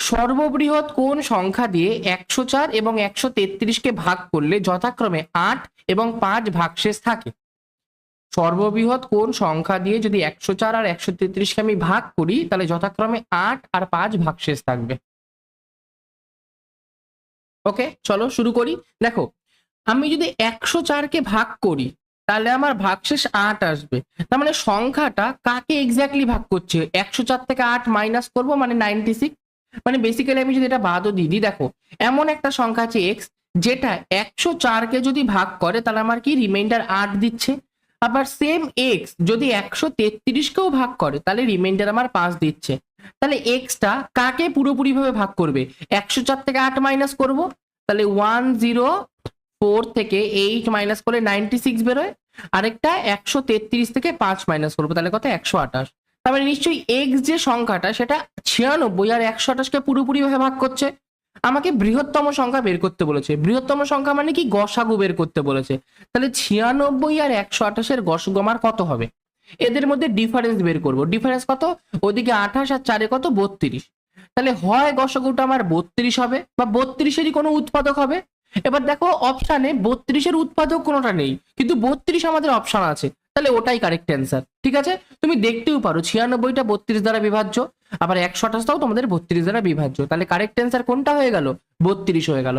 সর্ববৃহৎ কোন সংখ্যা দিয়ে 104 এবং 133কে ভাগ করলে যথাক্রমে 8 এবং 5 ভাগশেষ থাকে? সর্ববৃহৎ কোন সংখ্যা দিয়ে যদি 104 আর 133কে আমি ভাগ করি তাহলে যথাক্রমে 8 আর 5 ভাগশেষ থাকবে। ওকে, চলো শুরু করি। দেখো, আমি যদি 104কে ভাগ করি তাহলে আমার ভাগশেষ 8 আসবে। তার মানে সংখ্যাটা কাকে এক্স্যাক্টলি ভাগ করছে? 104 থেকে 8 মাইনাস করবো মানে 96। মানে বেসিক্যালি আমি যদি এটা বাদও দিই, দেখো এমন একটা সংখ্যা আছে এক্স, যেটা 104কে যদি ভাগ করে তাহলে আমার কি রিমাইন্ডার 8 দিচ্ছে। আবার সেম এক্স যদি 133কেও ভাগ করে তাহলে রিমাইন্ডার আমার 5 দিচ্ছে। তাহলে এক্সটা কাকে পুরোপুরি ভাবে ভাগ করবে? 104 থেকে 8 মাইনাস করব, তাহলে 104 থেকে 8 মাইনাস করলে 96 বেরোয়। আরেকটা 133 থেকে 5 মাইনাস করবো, তাহলে কত? 128। তার মানে নিশ্চয়ই এক্স যে সংখ্যাটা সেটা 96 আর 128কে পুরোপুরি ভাবে ভাগ করছে। আমাকে বৃহত্তম সংখ্যা বের করতে বলেছে। বৃহত্তম সংখ্যা মানে কি? গসাগু বের করতে বলেছে। তাহলে 96 আর 128-এর গসাগু আমার কত হবে? এদের মধ্যে ডিফারেন্স বের করব। ডিফারেন্স কত? ওদিকে 28 আর 4-এ কত? 32। তাহলে হয় গসাগুটা আমার 32 হবে বা 32-এরই কোনো উৎপাদক হবে। এবার দেখো অপশানে 32-এর উৎপাদক কোনোটা নেই, কিন্তু 32 আমাদের অপশান আছে, তাহলে ওটাই কারেক্ট অ্যান্সার। ঠিক আছে, তুমি দেখতেও পারো 96টা 32 দ্বারা বিভাজ্য, আবার 128টাও তোমাদের 32 দ্বারা বিভাজ্য, তাহলে কারেক্ট অ্যান্সার কোনটা হয়ে গেল? 32 হয়ে গেল।